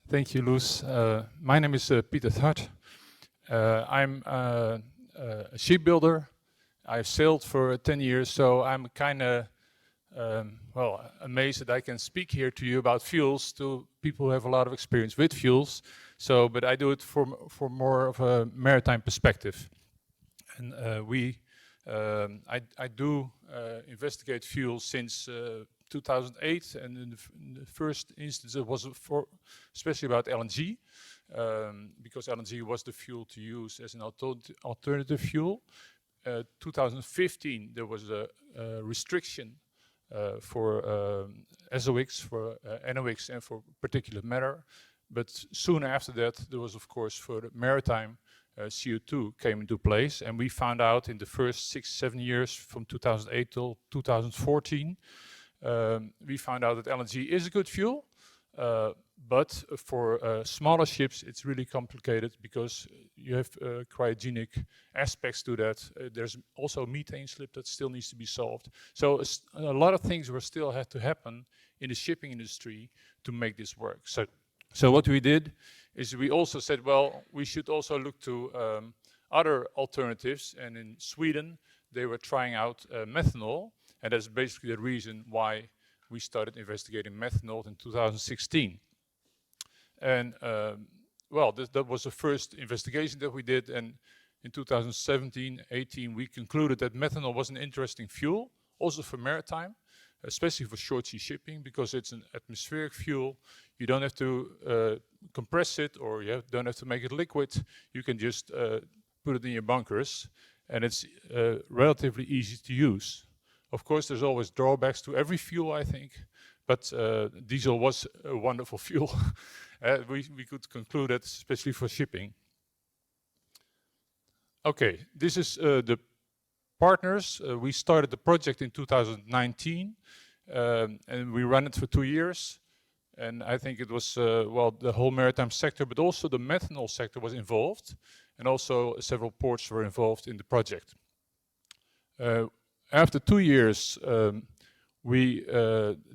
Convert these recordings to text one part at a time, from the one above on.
Thank you, Luz. My name is Pieter Hart. I'm a shipbuilder. I've sailed for 10 years, so I'm kind of amazed that I can speak here to you about fuels to people who have a lot of experience with fuels. So, but I do it for more of a maritime perspective. And I do investigate fuels since 2008, and in the first instance it was especially about LNG, because LNG was the fuel to use as an alternative fuel. 2015 there was a restriction for SOx, for NOx, and for particulate matter. But soon after that, there was, of course, for the maritime, CO2 came into place. And we found out in the first 6-7 years, from 2008 till 2014, we found out that LNG is a good fuel. But for smaller ships, it's really complicated because you have cryogenic aspects to that. There's also methane slip that still needs to be solved. So a lot of things will still have to happen in the shipping industry to make this work. So what we did is we also said, well, we should also look to other alternatives. And in Sweden, they were trying out methanol. And that's basically the reason why we started investigating methanol in 2016. And well, that was the first investigation that we did. And in 2017-18, we concluded that methanol was an interesting fuel, also for maritime, especially for short sea shipping, because it's an atmospheric fuel. You don't have to compress it, or you don't have to make it liquid. You can just put it in your bunkers, and it's relatively easy to use. Of course, there's always drawbacks to every fuel, I think, but diesel was a wonderful fuel. We could conclude that, especially for shipping. Okay, this is the partners. We started the project in 2019, and we ran it for 2 years. And I think it was, well, the whole maritime sector, but also the methanol sector was involved, and also several ports were involved in the project. After 2 years, we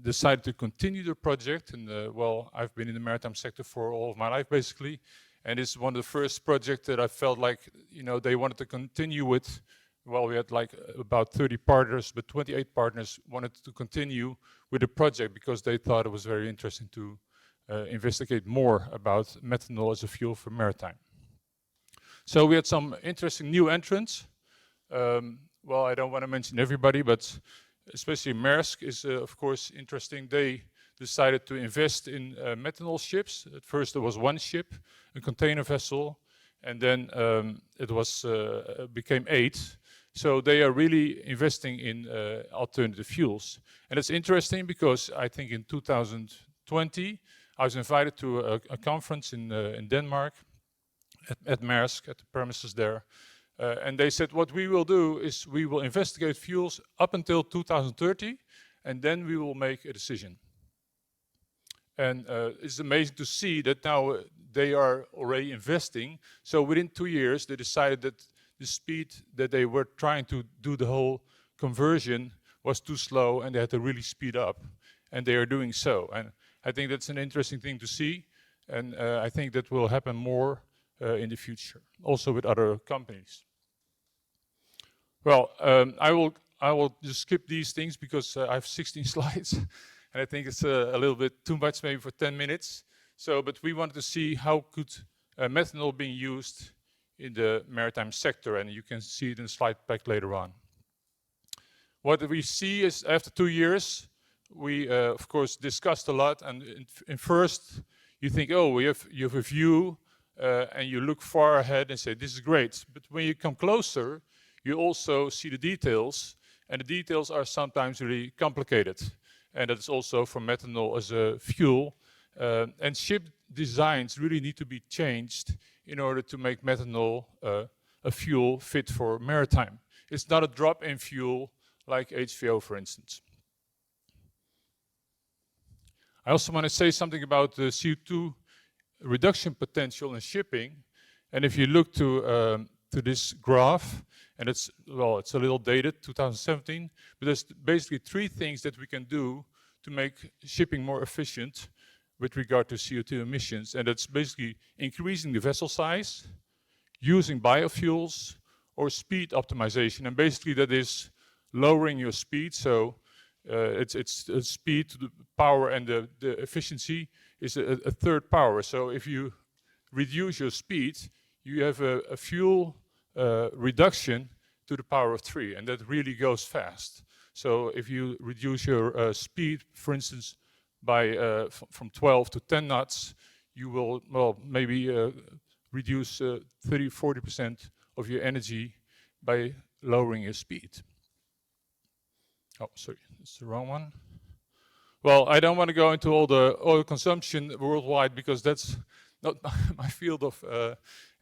decided to continue the project. And well, I've been in the maritime sector for all of my life, basically. And it's one of the first projects that I felt like, you know, they wanted to continue with. Well, we had like about 30 partners, but 28 partners wanted to continue with the project because they thought it was very interesting to investigate more about methanol as a fuel for maritime. So we had some interesting new entrants. Well, I don't want to mention everybody, but especially Maersk is, of course, interesting. They decided to invest in methanol ships. At first, there was one ship, a container vessel, and then it was became 8. So they are really investing in alternative fuels. And it's interesting because I think in 2020, I was invited to a conference in Denmark at Maersk, at the premises there. And they said, what we will do is we will investigate fuels up until 2030, and then we will make a decision. And it's amazing to see that now they are already investing. So within 2 years, they decided that the speed that they were trying to do the whole conversion was too slow, and they had to really speed up. And they are doing so. And I think that's an interesting thing to see. And I think that will happen more in the future, also with other companies. Well, I will just skip these things because I have 16 slides, and I think it's a little bit too much, maybe for 10 minutes. So, but we wanted to see how could methanol being used in the maritime sector, and you can see it in the slide pack later on. What we see is after 2 years, we of course discussed a lot, and in first you think, oh, you have a view, and you look far ahead and say, this is great. But when you come closer, you also see the details, and the details are sometimes really complicated. And that is also for methanol as a fuel. And ship designs really need to be changed in order to make methanol a fuel fit for maritime. It's not a drop-in fuel like HVO, for instance. I also want to say something about the CO2 reduction potential in shipping. And if you look to this graph, and it's a little dated, 2017, but there's basically 3 things that we can do to make shipping more efficient with regard to CO2 emissions, and that's basically increasing the vessel size, using biofuels, or speed optimization. And basically that is lowering your speed, so it's speed to the power, and the efficiency is a third power. So if you reduce your speed, you have a fuel reduction to the power of 3, and that really goes fast. So if you reduce your speed, for instance, by from 12 to 10 knots, you will, well, maybe reduce 30-40% of your energy by lowering your speed. Oh, sorry, that's the wrong one. Well, I don't want to go into all the oil consumption worldwide because that's not my field of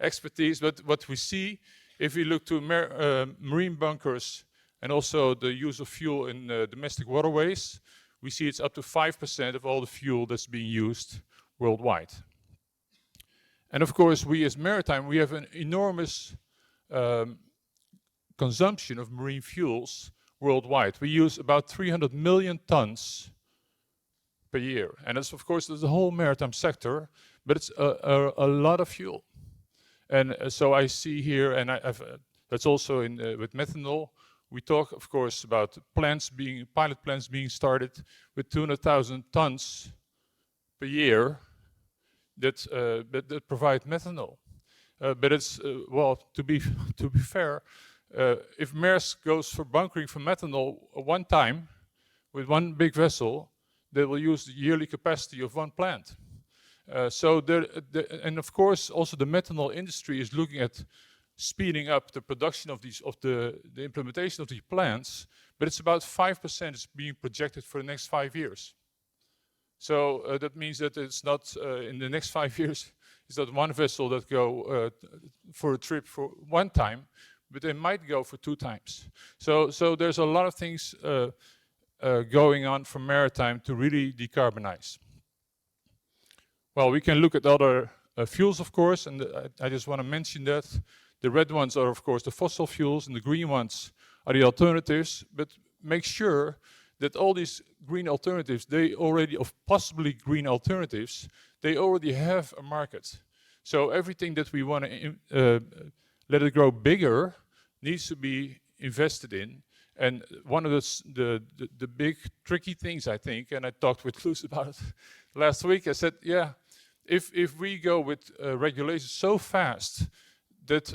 expertise, but what we see, if we look to marine bunkers and also the use of fuel in domestic waterways, we see it's up to 5% of all the fuel that's being used worldwide. And of course, we as Maritime, we have an enormous consumption of marine fuels worldwide. We use about 300 million tons per year. And that's, of course, the whole maritime sector, but it's a lot of fuel. And so I see here, and that's also in with methanol. We talk, of course, about pilot plants being started with 200,000 tons per year that provide methanol. But it's well, to be fair, if Maersk goes for bunkering for methanol one time with one big vessel, they will use the yearly capacity of one plant. And of course, also the methanol industry is looking at speeding up the production of the implementation of these plants, but it's about 5% is being projected for the next 5 years. So that means that it's not in the next 5 years, it's not one vessel that go for a trip for one time, but they might go for 2 times. So there's a lot of things going on for maritime to really decarbonize. Well, we can look at other fuels, of course, and I just want to mention that. The red ones are, of course, the fossil fuels, and the green ones are the alternatives. But make sure that all these green alternatives, possibly green alternatives, they already have a market. So everything that we want to let it grow bigger needs to be invested in. And one of the big tricky things, I think, and I talked with Kloos about it last week, I said, yeah, if we go with regulations so fast that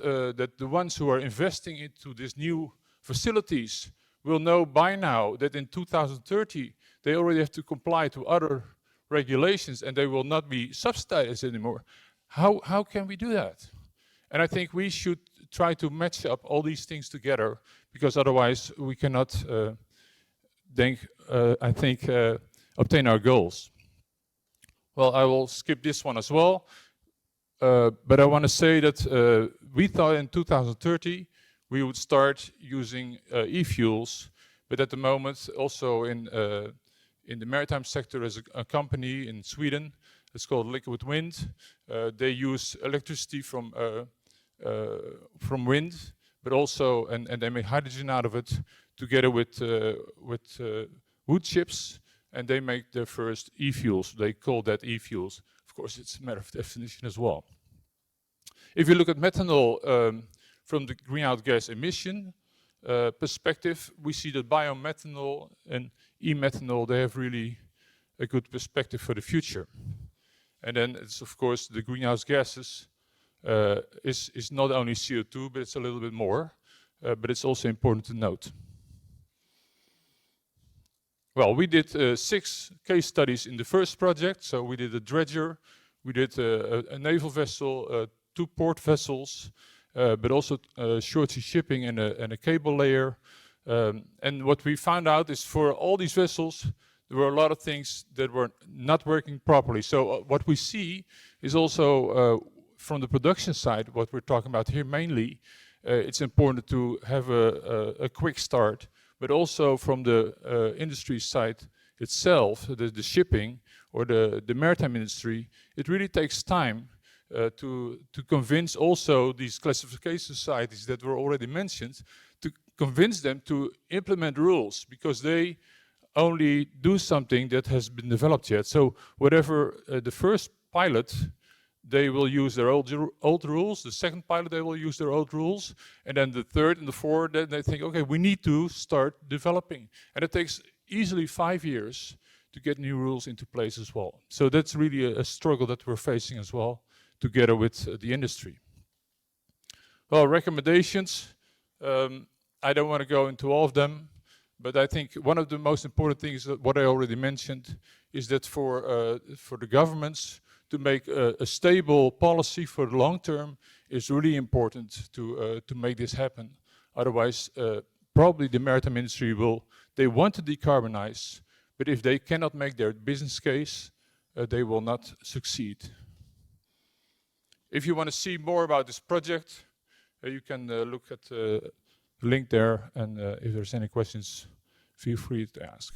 the ones who are investing into these new facilities will know by now that in 2030 they already have to comply to other regulations and they will not be subsidized anymore. How can we do that? And I think we should try to match up all these things together, because otherwise we cannot, obtain our goals. Well, I will skip this one as well, but I want to say that we thought in 2030 we would start using e-fuels, but at the moment also in the maritime sector, there's a company in Sweden, it's called Liquid Wind. They use electricity from wind, but also, and they make hydrogen out of it together with wood chips, and they make their first e-fuels. They call that e-fuels. Of course, it's a matter of definition as well. If you look at methanol from the greenhouse gas emission perspective, we see that biomethanol and e-methanol, they have really a good perspective for the future. And then it's, of course, the greenhouse gases is not only CO2, but it's a little bit more. But it's also important to note. Well, we did 6 case studies in the first project. So we did a dredger, we did a naval vessel, 2 port vessels, but also short sea shipping and a cable layer. And what we found out is for all these vessels, there were a lot of things that were not working properly. So what we see is also from the production side, what we're talking about here mainly, it's important to have a quick start, but also from the industry side itself, the shipping or the maritime industry, it really takes time to convince also these classification societies that were already mentioned, to convince them to implement rules, because they only do something that has been developed yet. So whatever the first pilot, they will use their old rules. The second pilot, they will use their old rules. And then the third and the fourth, then they think, okay, we need to start developing. And it takes easily 5 years to get new rules into place as well. So that's really a struggle that we're facing as well, together with the industry. Well, recommendations. I don't want to go into all of them, but I think one of the most important things, that what I already mentioned, is that for the governments to make a stable policy for the long term is really important to make this happen. Otherwise, probably the maritime industry they want to decarbonize, but if they cannot make their business case, they will not succeed. If you want to see more about this project, you can look at the link there, and if there's any questions, feel free to ask.